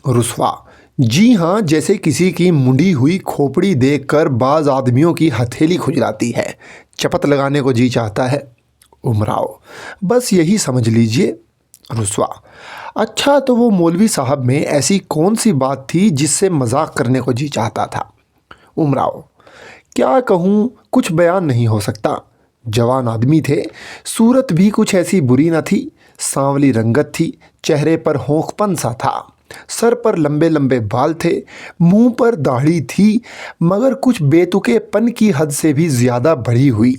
रुस्वा: जी हाँ, जैसे किसी की मुंडी हुई खोपड़ी देखकर बाज आदमियों की हथेली खुजलाती है, चपत लगाने को जी चाहता है। उमराव: बस यही समझ लीजिए। रुस्वा: अच्छा, तो वो मौलवी साहब में ऐसी कौन सी बात थी जिससे मजाक करने को जी चाहता था? उमराव: क्या कहूँ, कुछ बयान नहीं हो सकता। जवान आदमी थे, सूरत भी कुछ ऐसी बुरी न थी, सांवली रंगत थी, चेहरे पर होंठपन सा था, सर पर लंबे लंबे बाल थे, मुंह पर दाढ़ी थी मगर कुछ बेतुकेपन की हद से भी ज़्यादा बढ़ी हुई,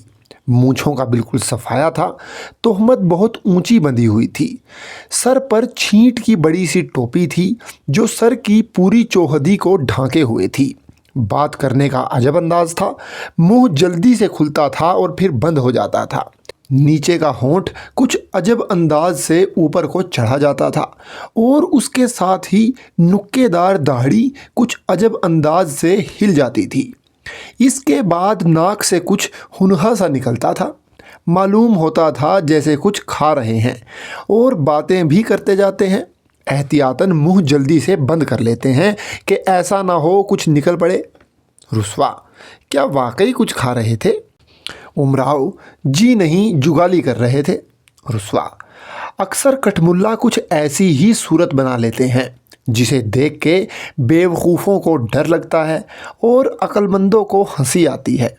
मूंछों का बिल्कुल सफाया था, तोहमत बहुत ऊंची बंधी हुई थी, सर पर छींट की बड़ी सी टोपी थी जो सर की पूरी चौहदी को ढांके हुए थी। बात करने का अजब अंदाज था, मुंह जल्दी से खुलता था और फिर बंद हो जाता था। नीचे का होंठ कुछ अजब अंदाज से ऊपर को चढ़ा जाता था और उसके साथ ही नुक्केदार दाढ़ी कुछ अजब अंदाज से हिल जाती थी। इसके बाद नाक से कुछ हुनहा सा निकलता था, मालूम होता था जैसे कुछ खा रहे हैं और बातें भी करते जाते हैं। एहतियातन मुंह जल्दी से बंद कर लेते हैं कि ऐसा ना हो कुछ निकल पड़े। रुस्वा: क्या वाकई कुछ खा रहे थे? उमराव: जी नहीं, जुगाली कर रहे थे। रुस्वा: अक्सर कठमुल्ला कुछ ऐसी ही सूरत बना लेते हैं जिसे देख के बेवकूफ़ों को डर लगता है और अक्लमंदों को हंसी आती है।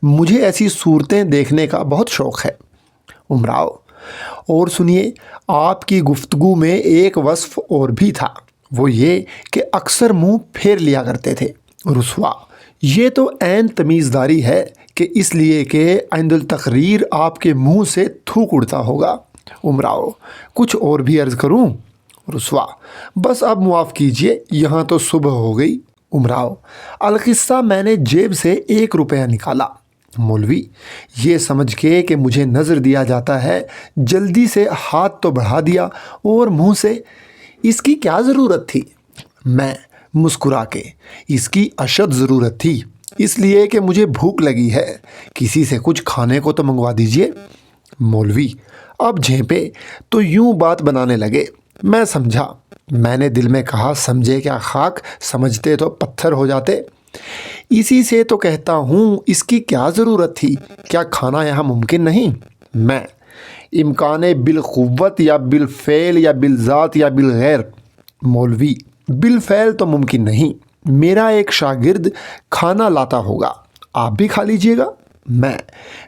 मुझे ऐसी सूरतें देखने का बहुत शौक़ है। उमराव: और सुनिए, आपकी गुफ्तगू में एक वस्फ और भी था, वो ये कि अक्सर मुंह फेर लिया करते थे। रुस्वा: ये तो ऐन तमीज़दारी है कि इसलिए कि आइंदुल तकरीर आपके मुंह से थूक उड़ता होगा। उमराव: कुछ और भी अर्ज़ करूं? रुस्वा: बस अब मुआफ़ कीजिए, यहाँ तो सुबह हो गई। उमराव: अलकिस्सा मैंने जेब से 1 रुपया निकाला। मौलवी: ये समझ के कि मुझे नज़र दिया जाता है, जल्दी से हाथ तो बढ़ा दिया और मुंह से, इसकी क्या ज़रूरत थी? मैं मुस्कुरा के, इसकी अशद ज़रूरत थी, इसलिए कि मुझे भूख लगी है, किसी से कुछ खाने को तो मंगवा दीजिए। मौलवी अब झेंपे तो यूं बात बनाने लगे। मैं समझा, मैंने दिल में कहा, समझे क्या खाक, समझते तो पत्थर हो जाते। इसी से तो कहता हूँ, इसकी क्या ज़रूरत थी? क्या खाना यहाँ मुमकिन नहीं? मैं इम्कान बिलकुव्वत या बिलफ़ेल या बिलज़ात या बिलगैर। मौलवी बिलफ़ैल तो मुमकिन नहीं, मेरा एक शागिर्द खाना लाता होगा, आप भी खा लीजिएगा। मैं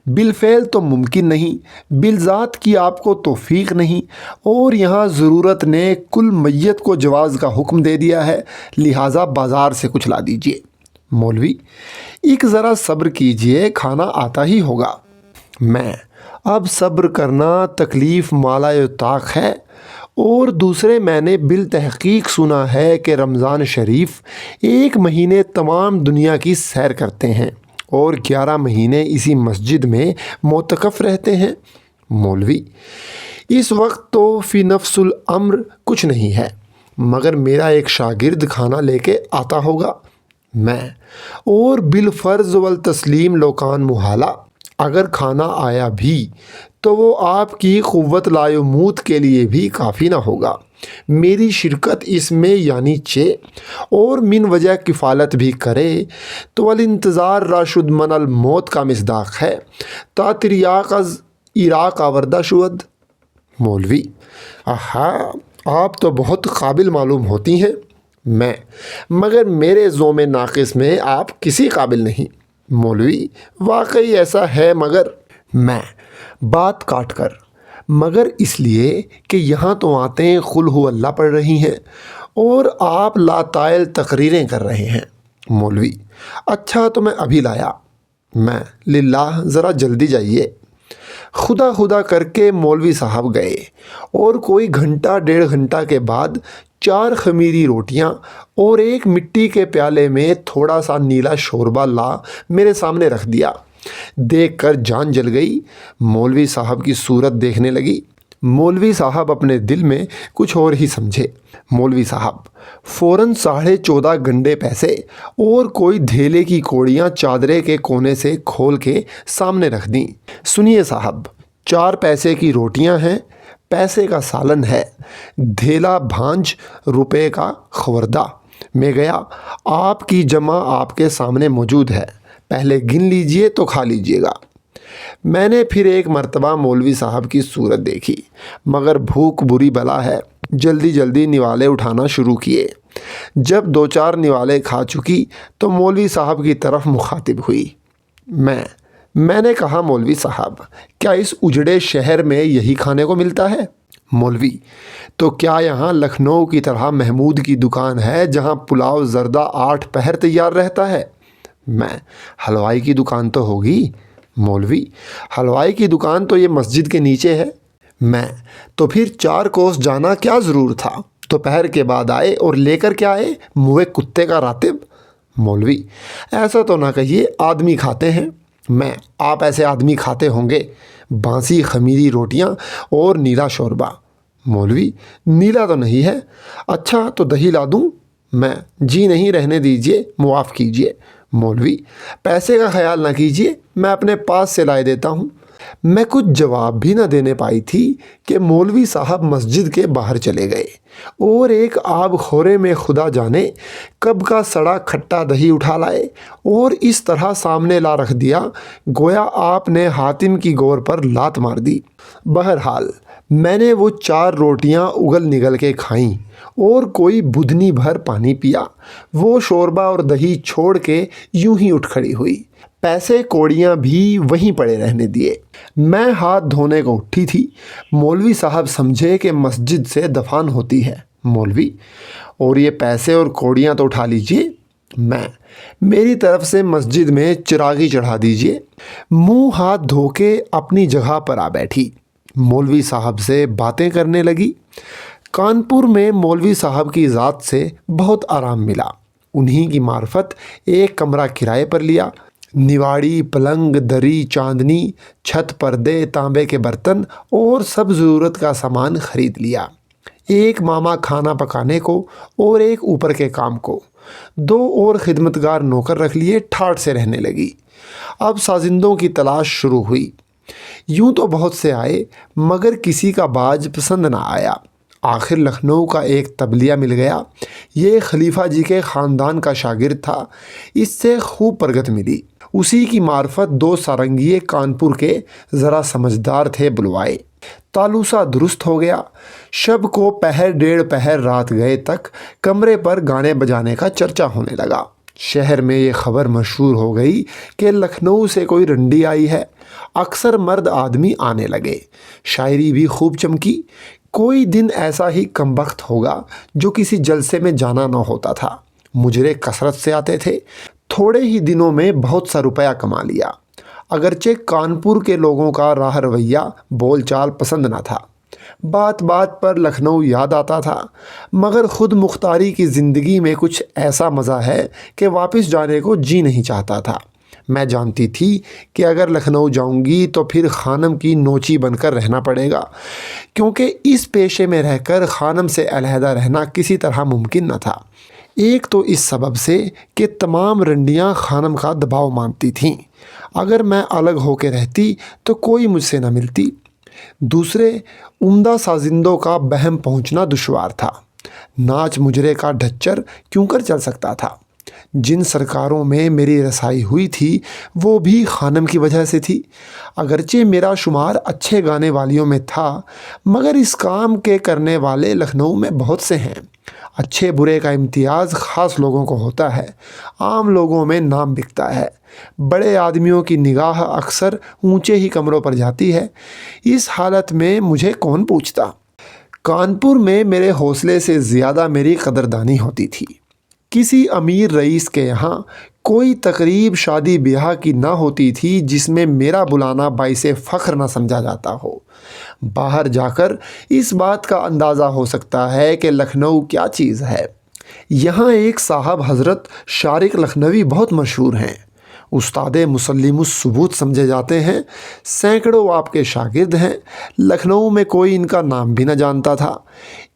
बिलफ़ैल तो मुमकिन नहीं, बिलज़ात की आपको तौफ़ीक नहीं, और यहाँ ज़रूरत ने कुल मैयत को जवाज़ का हुक्म दे दिया है, लिहाजा बाज़ार से कुछ ला दीजिए। मौलवी एक ज़रा सब्र कीजिए, खाना आता ही होगा। मैं अब सब्र करना तकलीफ़ मालाए ताक़ है, और दूसरे मैंने बिल तहक़ीक़ सुना है कि रमज़ान शरीफ 1 महीने तमाम दुनिया की सैर करते हैं और 11 महीने इसी मस्जिद में मोतकफ़ रहते हैं। मौलवी इस वक्त तो फ़ी नफ्सुल अम्र कुछ नहीं है, मगर मेरा एक शागिर्द खाना लेके आता होगा। मैं और बिलफ़र्ज़ वल तस्लीम लोकान मुहाला, अगर खाना आया भी तो वो आपकी क़ुव्वत लायमूत के लिए भी काफ़ी ना होगा। मेरी शिरकत इसमें यानी चे और मिन वजह किफ़ालत भी करे तो वल इंतज़ार राशुद मनल मौत का मिसदाक़ है, तातिरियाक़ अज़ इराक़ आवर्दा शुअद। मौलवी आहा, आप तो बहुत काबिल मालूम होती हैं। मैं मगर मेरे ज़ोमे नाक़िस में आप किसी काबिल नहीं। मौलवी वाकई ऐसा है, मगर मैं बात काट कर, मगर इसलिए कि यहाँ तो आते खुल हु अल्लाह पढ़ रही हैं और आप लाताइल तकरीरें कर रहे हैं। मौलवी अच्छा, तो मैं अभी लाया। मैं लिल्लाह ज़रा जल्दी जाइए। खुदा खुदा करके मौलवी साहब गए और कोई घंटा 1.5 घंटा के बाद 4 खमीरी रोटियां और एक मिट्टी के प्याले में थोड़ा सा नीला शोरबा ला मेरे सामने रख दिया। देखकर जान जल गई। मौलवी साहब की सूरत देखने लगी। मौलवी साहब अपने दिल में कुछ और ही समझे। मौलवी साहब फ़ौरन 14.5 गंडे पैसे और कोई धेले की कौड़ियाँ चादरे के कोने से खोल के सामने रख दी। सुनिए साहब, 4 पैसे की रोटियाँ हैं, पैसे का सालन है, धेला भांज रुपए का खवरदा। मैं गया, आपकी जमा आपके सामने मौजूद है, पहले गिन लीजिए तो खा लीजिएगा। मैंने फिर एक मर्तबा मौलवी साहब की सूरत देखी, मगर भूख बुरी बला है, जल्दी जल्दी निवाले उठाना शुरू किए। जब 2-4 निवाले खा चुकी तो मौलवी साहब की तरफ मुखातिब हुई। मैंने कहा, मौलवी साहब, क्या इस उजड़े शहर में यही खाने को मिलता है? मौलवी, तो क्या यहाँ लखनऊ की तरह महमूद की दुकान है जहाँ पुलाव जर्दा 8 पहर तैयार रहता है? हलवाई की दुकान तो होगी। मौलवी, हलवाई की दुकान तो ये मस्जिद के नीचे है। तो फिर 4 कोस जाना क्या ज़रूर था? दोपहर के बाद आए और लेकर क्या आए, मुँह कुत्ते का रातिब। मौलवी, ऐसा तो ना कहिए, आदमी खाते हैं। आप ऐसे आदमी खाते होंगे, बासी खमीरी रोटियां और नीला शोरबा। मौलवी, नीला तो नहीं है। अच्छा तो दही ला दूं? जी नहीं, रहने दीजिए, मुआफ़ कीजिए। मौलवी, पैसे का ख्याल ना कीजिए, मैं अपने पास से लाए देता हूँ। मैं कुछ जवाब भी न देने पाई थी कि मौलवी साहब मस्जिद के बाहर चले गए और एक आब खोरे में खुदा जाने कब का सड़ा खट्टा दही उठा लाए और इस तरह सामने ला रख दिया गोया आपने हातिम की गोर पर लात मार दी। बहरहाल मैंने वो 4 रोटियां उगल निगल के खाईं और कोई बुधनी भर पानी पिया। वो शोरबा और दही छोड़ के यूं ही उठ खड़ी हुई। पैसे कौड़ियाँ भी वहीं पड़े रहने दिए। मैं हाथ धोने को उठी थी, मौलवी साहब समझे कि मस्जिद से दफान होती है। मौलवी, और ये पैसे और कौड़ियाँ तो उठा लीजिए। मेरी तरफ से मस्जिद में चिरागी चढ़ा दीजिए। मुंह हाथ धो के अपनी जगह पर आ बैठी। मौलवी साहब से बातें करने लगी। कानपुर में मौलवी साहब की ज़ात से बहुत आराम मिला। उन्हीं की मार्फत एक कमरा किराए पर लिया। निवाड़ी, पलंग, दरी, चांदनी, छत, पर्दे, तांबे के बर्तन और सब ज़रूरत का सामान ख़रीद लिया। एक मामा खाना पकाने को और एक ऊपर के काम को। 2 और खिदमतगार नौकर रख लिए, ठाठ से रहने लगी। अब साजिंदों की तलाश शुरू हुई। यूं तो बहुत से आए, मगर किसी का बाज पसंद ना आया। आखिर लखनऊ का एक तबलिया मिल गया। ये खलीफा जी के ख़ानदान का शागिर्द था। इससे खूब परगत मिली। उसी की मार्फत 2 सारंगिए कानपुर के ज़रा समझदार थे बुलवाए। तालूसा दुरुस्त हो गया। शब को पहर 1.5 पहर रात गए तक कमरे पर गाने बजाने का चर्चा होने लगा। शहर में ये खबर मशहूर हो गई कि लखनऊ से कोई रंडी आई है। अक्सर मर्द आदमी आने लगे। शायरी भी खूब चमकी। कोई दिन ऐसा ही कमबख्त होगा जो किसी जलसे में जाना न होता था। मुजरे कसरत से आते थे। थोड़े ही दिनों में बहुत सा रुपया कमा लिया। अगरचे कानपुर के लोगों का राह रवैया बोलचाल पसंद न था। बात बात पर लखनऊ याद आता था, मगर ख़ुद मुख्तारी की ज़िंदगी में कुछ ऐसा मज़ा है कि वापस जाने को जी नहीं चाहता था। मैं जानती थी कि अगर लखनऊ जाऊंगी तो फिर खानम की नोची बनकर रहना पड़ेगा, क्योंकि इस पेशे में रहकर खानम से अलहदा रहना किसी तरह मुमकिन न था। एक तो इस सबब से कि तमाम रंडियां खानम का दबाव मानती थीं। अगर मैं अलग होकर रहती तो कोई मुझसे न मिलती। दूसरे, उम्दा साजिंदों का बहम पहुंचना दुश्वार था। नाच मुजरे का ढच्चर क्यों कर चल सकता था। जिन सरकारों में मेरी रसाई हुई थी वो भी खानम की वजह से थी। अगरचे मेरा शुमार अच्छे गाने वालियों में था, मगर इस काम के करने वाले लखनऊ में बहुत से हैं। अच्छे बुरे का इम्तियाज़ ख़ास लोगों को होता है, आम लोगों में नाम बिकता है। बड़े आदमियों की निगाह अक्सर ऊंचे ही कमरों पर जाती है। इस हालत में मुझे कौन पूछता। कानपुर में मेरे हौसले से ज़्यादा मेरी कदरदानी होती थी। किसी अमीर रईस के यहाँ कोई तकरीब शादी ब्याह की ना होती थी जिसमें मेरा बुलाना बाइसे फ़ख्र ना समझा जाता हो। बाहर जाकर इस बात का अंदाज़ा हो सकता है कि लखनऊ क्या चीज़ है। यहाँ एक साहब हज़रत शारिक लखनवी बहुत मशहूर हैं। उस्तादे मुसल्लिमुस सुबूत समझे जाते हैं। सैकड़ों आपके शागिर्द हैं। लखनऊ में कोई इनका नाम भी न जानता था।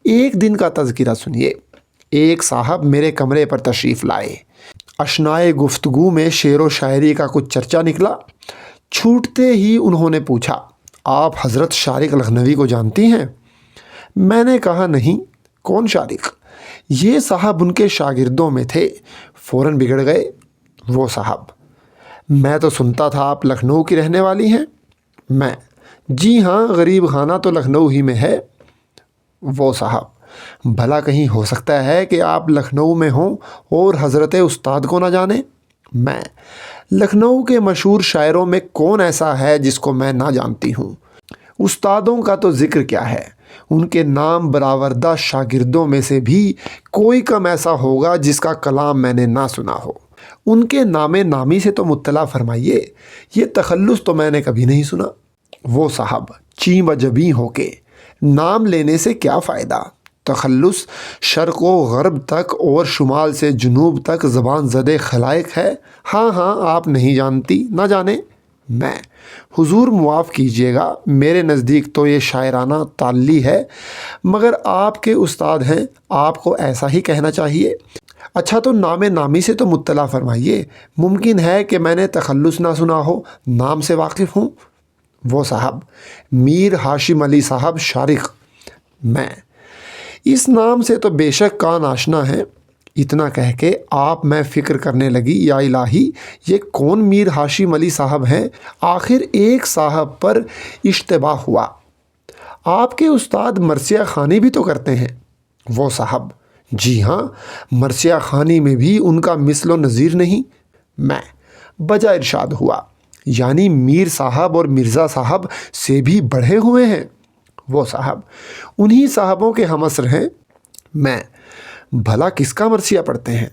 एक दिन का तज़किरा सुनिए। एक साहब मेरे कमरे पर तशरीफ़ लाए। अशनाए गुफ्तगू में शेर व शायरी का कुछ चर्चा निकला। छूटते ही उन्होंने पूछा, आप हज़रत शारिक लखनवी को जानती हैं? میں نے کہا نہیں، کون شارق؟ یہ صاحب ان کے شاگردوں میں تھے، فوراً بگڑ گئے۔ وہ صاحب: میں تو سنتا تھا آپ لکھنؤ کی رہنے والی ہیں۔ میں: جی ہاں، غریب خانہ تو لکھنؤ ہی میں ہے۔ وہ صاحب: بھلا کہیں ہو سکتا ہے کہ آپ لکھنؤ میں ہوں اور حضرت استاد کو نہ جانیں؟ میں: لکھنؤ کے مشہور شاعروں میں کون ایسا ہے جس کو میں نہ جانتی ہوں؟ استادوں کا تو ذکر کیا ہے، ان کے نام برآوردہ شاگردوں میں سے بھی کوئی کم ایسا ہوگا جس کا کلام میں نے نہ سنا ہو۔ ان کے نام نامی سے تو مطلع فرمائیے، یہ تخلص تو میں نے کبھی نہیں سنا۔ وہ صاحب چیں بجبیں ہو کے: نام لینے سے کیا فائدہ؟ تخلص شرق و غرب تک اور شمال سے جنوب تک زبان زدے خلائق ہے۔ ہاں ہاں، آپ نہیں جانتی، نہ جانیں۔ میں: حضور معاف کیجیے گا، میرے نزدیک تو یہ شاعرانہ تعلی ہے، مگر آپ کے استاد ہیں، آپ کو ایسا ہی کہنا چاہیے۔ اچھا تو نام نامی سے تو مطلع فرمائیے، ممکن ہے کہ میں نے تخلص نہ سنا ہو، نام سے واقف ہوں۔ وہ صاحب: میر ہاشم علی صاحب شارق۔ میں: اس نام سے تو بے شک کان آشنا ہے۔ اتنا کہہ کے میں فکر کرنے لگی، یا الہی، یہ کون میر ہاشم علی صاحب ہیں؟ آخر ایک صاحب پر اشتباہ ہوا۔ آپ کے استاد مرثیہ خوانی بھی تو کرتے ہیں۔ وہ صاحب: جی ہاں، مرثیہ خوانی میں بھی ان کا مثل و نظیر نہیں۔ میں: بجا ارشاد ہوا، یعنی میر صاحب اور مرزا صاحب سے بھی بڑھے ہوئے ہیں؟ وہ صاحب: انہی صاحبوں کے ہم عصر ہیں۔ میں: بھلا کس کا مرثیہ پڑھتے ہیں؟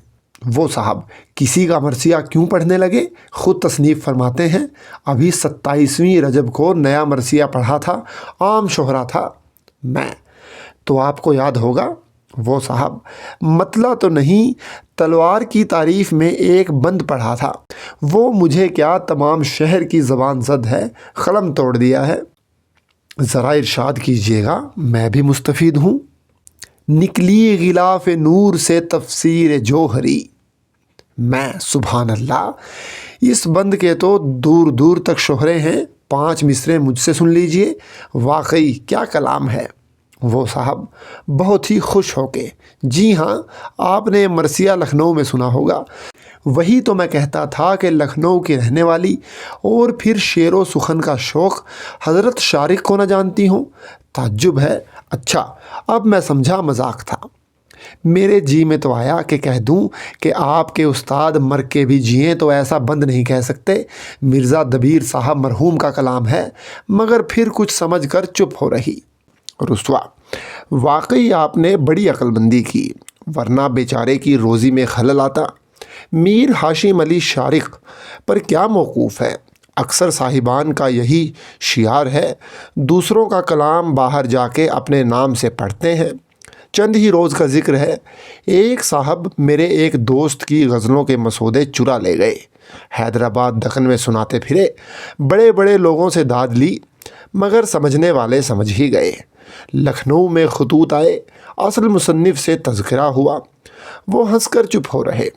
وہ صاحب: کسی کا مرثیہ کیوں پڑھنے لگے، خود تصنیف فرماتے ہیں، ابھی 27ویں رجب کو نیا مرثیہ پڑھا تھا، عام شہرا تھا۔ میں: تو آپ کو یاد ہوگا؟ وہ صاحب: مطلع تو نہیں، تلوار کی تعریف میں ایک بند پڑھا تھا، وہ مجھے کیا تمام شہر کی زبان زد ہے، قلم توڑ دیا ہے۔ ذرا ارشاد کیجیے گا، میں بھی مستفید ہوں۔ نکلی غلاف نور سے تفسیر جوہری۔ میں: سبحان اللہ، اس بند کے تو دور دور تک شہرے ہیں، 5 مصرے مجھ سے سن لیجئے، واقعی کیا کلام ہے۔ وہ صاحب بہت ہی خوش ہو کے: جی ہاں، آپ نے مرثیہ لکھنؤ میں سنا ہوگا، وہی تو میں کہتا تھا کہ لکھنؤ کی رہنے والی اور پھر شعر و سخن کا شوق حضرت شارق کو نہ جانتی ہوں، تعجب ہے۔ اچھا، اب میں سمجھا مذاق تھا۔ میرے جی میں تو آیا کہ کہہ دوں کہ آپ کے استاد مر کے بھی جئیں تو ایسا بند نہیں کہہ سکتے، مرزا دبیر صاحب مرحوم کا کلام ہے، مگر پھر کچھ سمجھ کر چپ ہو رہی۔ رسوا: واقعی آپ نے بڑی عقل مندی کی، ورنہ بیچارے کی روزی میں خلل آتا۔ میر ہاشم علی شارق پر کیا موقوف ہے؟ اکثر صاحبان کا یہی شعار ہے، دوسروں کا کلام باہر جا کے اپنے نام سے پڑھتے ہیں۔ چند ہی روز کا ذکر ہے، ایک صاحب میرے ایک دوست کی غزلوں کے مسودے چرا لے گئے، حیدرآباد دکن میں سناتے پھرے، بڑے بڑے لوگوں سے داد لی، مگر سمجھنے والے سمجھ ہی گئے۔ لکھنؤ میں خطوط آئے، اصل مصنف سے تذکرہ ہوا، وہ ہنس کر چپ ہو رہے۔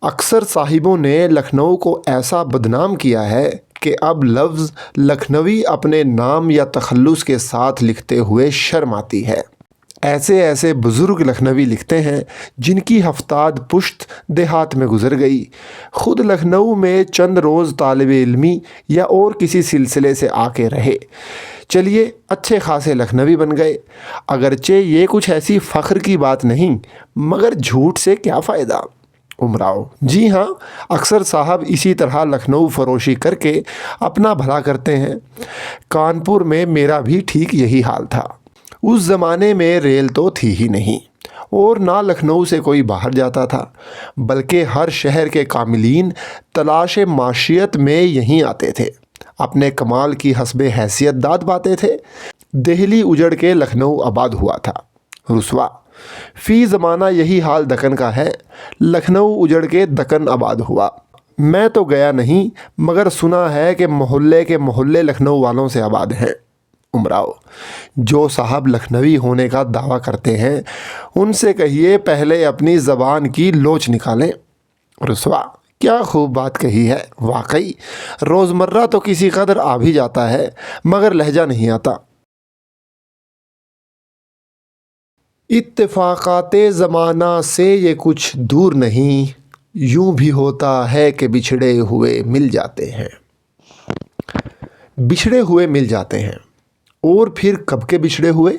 اکثر صاحبوں نے لکھنؤ کو ایسا بدنام کیا ہے کہ اب لفظ لکھنوی اپنے نام یا تخلص کے ساتھ لکھتے ہوئے شرم آتی ہے۔ ایسے ایسے بزرگ لکھنوی لکھتے ہیں جن کی ہفتاد پشت دیہات میں گزر گئی، خود لکھنؤ میں چند روز طالب علمی یا اور کسی سلسلے سے آ کے رہے، چلیے اچھے خاصے لکھنوی بن گئے۔ اگرچہ یہ کچھ ایسی فخر کی بات نہیں، مگر جھوٹ سے کیا فائدہ؟ امراؤ: جی ہاں، اکثر صاحب اسی طرح لکھنؤ فروشی کر کے اپنا بھلا کرتے ہیں۔ کانپور میں میرا بھی ٹھیک یہی حال تھا۔ اس زمانے میں ریل تو تھی ہی نہیں، اور نہ لکھنؤ سے کوئی باہر جاتا تھا، بلکہ ہر شہر کے کاملین تلاش معیشت میں یہیں آتے تھے، اپنے کمال کی حسب حیثیت داد پاتے تھے۔ دہلی اجڑ کے لکھنؤ آباد ہوا تھا۔ رسوا: فی زمانہ یہی حال دکن کا ہے، لکھنؤ اجڑ کے دکن آباد ہوا۔ میں تو گیا نہیں، مگر سنا ہے کہ محلے کے محلے لکھنؤ والوں سے آباد ہیں۔ امراؤ: جو صاحب لکھنوی ہونے کا دعویٰ کرتے ہیں ان سے کہیے پہلے اپنی زبان کی لوچ نکالیں۔ رسوا: کیا خوب بات کہی ہے، واقعی روزمرہ تو کسی قدر آ بھی جاتا ہے، مگر لہجہ نہیں آتا۔ اتفاقات زمانہ سے یہ کچھ دور نہیں، یوں بھی ہوتا ہے کہ بچھڑے ہوئے مل جاتے ہیں۔ بچھڑے ہوئے مل جاتے ہیں، اور پھر کب کے بچھڑے ہوئے؟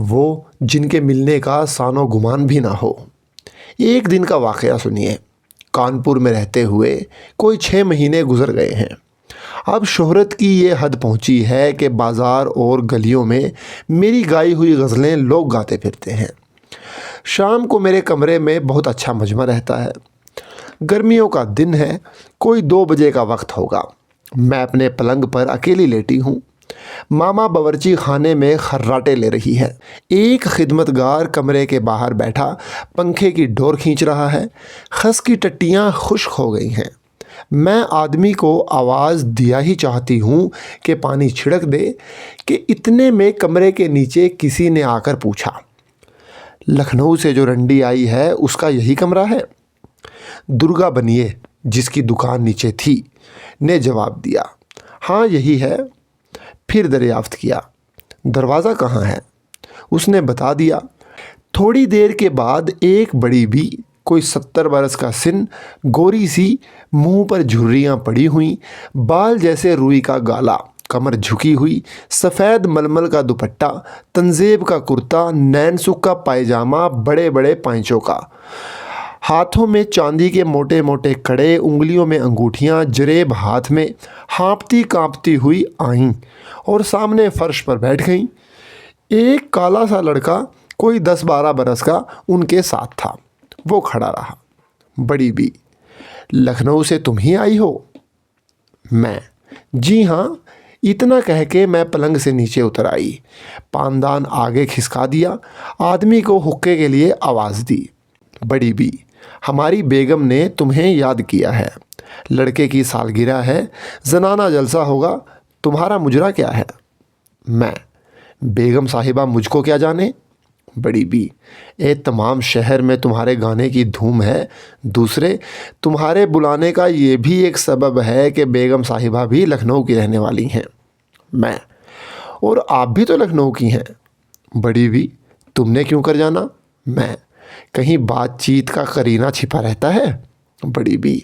وہ جن کے ملنے کا سان و گمان بھی نہ ہو۔ ایک دن کا واقعہ سنیے۔ کانپور میں رہتے ہوئے کوئی 6 مہینے گزر گئے ہیں۔ اب شہرت کی یہ حد پہنچی ہے کہ بازار اور گلیوں میں میری گائی ہوئی غزلیں لوگ گاتے پھرتے ہیں۔ شام کو میرے کمرے میں بہت اچھا مجمع رہتا ہے۔ گرمیوں کا دن ہے، کوئی 2 بجے کا وقت ہوگا۔ میں اپنے پلنگ پر اکیلی لیٹی ہوں۔ ماما باورچی خانے میں خراٹے لے رہی ہے۔ ایک خدمتگار کمرے کے باہر بیٹھا پنکھے کی ڈور کھینچ رہا ہے۔ خس کی ٹٹیاں خشک ہو گئی ہیں۔ میں آدمی کو آواز دیا ہی چاہتی ہوں کہ پانی چھڑک دے کہ اتنے میں کمرے کے نیچے کسی نے آ کر پوچھا، لکھنؤ سے جو رنڈی آئی ہے اس کا یہی کمرہ ہے؟ درگا بنیے، جس کی دکان نیچے تھی، نے جواب دیا، ہاں یہی ہے۔ پھر دریافت کیا، دروازہ کہاں ہے؟ اس نے بتا دیا۔ تھوڑی دیر کے بعد ایک بڑی بھی، کوئی 70 برس کا سن، گوری سی، منہ پر جھریاں پڑی ہوئیں، بال جیسے روئی کا گالا، کمر جھکی ہوئی، سفید ململ کا دوپٹہ، تنزیب کا کرتا، نین سک کا پائجامہ، بڑے بڑے پائنچوں کا، ہاتھوں میں چاندی کے موٹے موٹے کڑے، انگلیوں میں انگوٹھیاں، جریب ہاتھ میں، ہانپتی کانپتی ہوئی آئیں اور سامنے فرش پر بیٹھ گئیں۔ ایک کالا سا لڑکا، کوئی 10-12 برس کا، ان کے ساتھ تھا۔ وہ کھڑا رہا۔ بڑی بھی، لکھنؤ سے تم ہی آئی ہو؟ میں، جی ہاں۔ اتنا کہہ کے میں پلنگ سے نیچے اتر آئی، پاندان آگے کھسکا دیا، آدمی کو حقے کے لیے آواز دی۔ بڑی بھی، ہماری بیگم نے تمہیں یاد کیا ہے، لڑکے کی سالگرہ ہے، زنانہ جلسہ ہوگا، تمہارا مجرا کیا ہے؟ میں، بیگم صاحبہ مجھ کو کیا جانے؟ بڑی بھی، تمام شہر میں تمہارے گانے کی دھوم ہے، دوسرے تمہارے بلانے کا یہ بھی ایک سبب ہے کہ بیگم صاحبہ بھی لکھنؤ کی رہنے والی ہیں۔ میں، اور آپ بھی تو لکھنؤ کی ہیں۔ بڑی بھی، تم نے کیوں کر جانا؟ میں، کہیں بات چیت کا قرینہ چھپا رہتا ہے؟ بڑی بھی،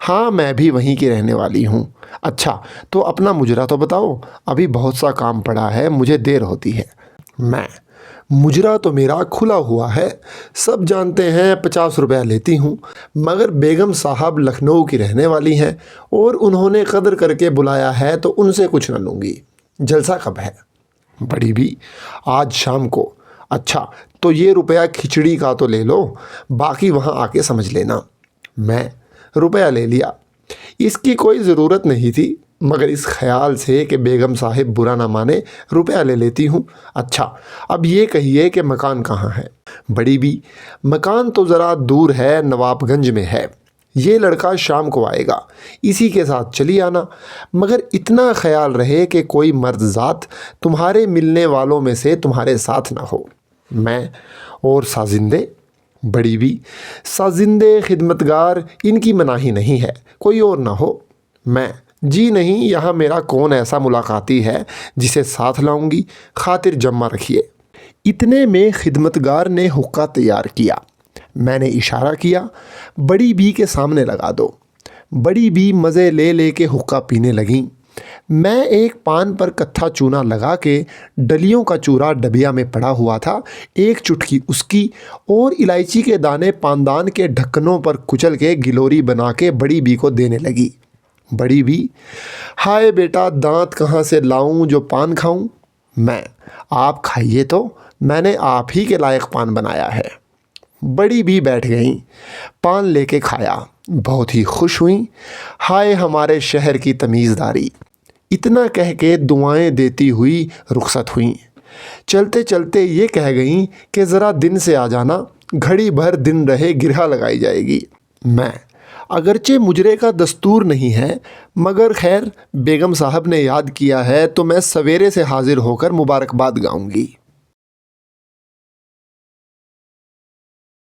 ہاں میں بھی وہیں کی رہنے والی ہوں۔ اچھا تو اپنا مجرا تو بتاؤ، ابھی بہت سا کام پڑا ہے، مجھے دیر ہوتی ہے۔ میں، مجرا تو میرا کھلا ہوا ہے، سب جانتے ہیں 50 روپیہ لیتی ہوں، مگر بیگم صاحب لکھنؤ کی رہنے والی ہیں اور انہوں نے قدر کر کے بلایا ہے تو ان سے کچھ نہ لوں گی۔ جلسہ کب ہے؟ بڑی بھی، آج شام کو۔ اچھا تو یہ روپیہ کھچڑی کا تو لے لو، باقی وہاں آ کے سمجھ لینا۔ میں، روپیہ لے لیا۔ اس کی کوئی ضرورت نہیں تھی، مگر اس خیال سے کہ بیگم صاحب برا نہ مانے، روپیہ لے لیتی ہوں۔ اچھا اب یہ کہیے کہ مکان کہاں ہے؟ بڑی بھی، مکان تو ذرا دور ہے، نواب گنج میں ہے، یہ لڑکا شام کو آئے گا، اسی کے ساتھ چلی آنا، مگر اتنا خیال رہے کہ کوئی مرد ذات تمہارے ملنے والوں میں سے تمہارے ساتھ نہ ہو۔ میں، اور سازندے؟ بڑی بھی، سازندے خدمتگار ان کی مناہی نہیں ہے، کوئی اور نہ ہو۔ میں، جی نہیں، یہاں میرا کون ایسا ملاقاتی ہے جسے ساتھ لاؤں گی، خاطر جمع رکھیے۔ اتنے میں خدمتگار نے حقہ تیار کیا۔ میں نے اشارہ کیا، بڑی بی کے سامنے لگا دو۔ بڑی بی مزے لے لے کے حقہ پینے لگیں۔ میں ایک پان پر کتھا چونا لگا کے، ڈلیوں کا چورا ڈبیا میں پڑا ہوا تھا، ایک چٹکی اس کی اور الائچی کے دانے پاندان کے ڈھکنوں پر کچل کے گلوری بنا کے بڑی بی کو دینے لگی۔ بڑی بھی، ہائے بیٹا، دانت کہاں سے لاؤں جو پان کھاؤں؟ میں، آپ کھائیے تو، میں نے آپ ہی کے لائق پان بنایا ہے۔ بڑی بھی بیٹھ گئیں، پان لے کے کھایا، بہت ہی خوش ہوئیں۔ ہائے ہمارے شہر کی تمیزداری، اتنا کہہ کے دعائیں دیتی ہوئی رخصت ہوئیں۔ چلتے چلتے یہ کہہ گئیں کہ ذرا دن سے آ جانا، گھڑی بھر دن رہے گرہ لگائی جائے گی۔ میں، اگرچہ مجرے کا دستور نہیں ہے، مگر خیر بیگم صاحب نے یاد کیا ہے تو میں سویرے سے حاضر ہو کر مبارکباد گاؤں گی۔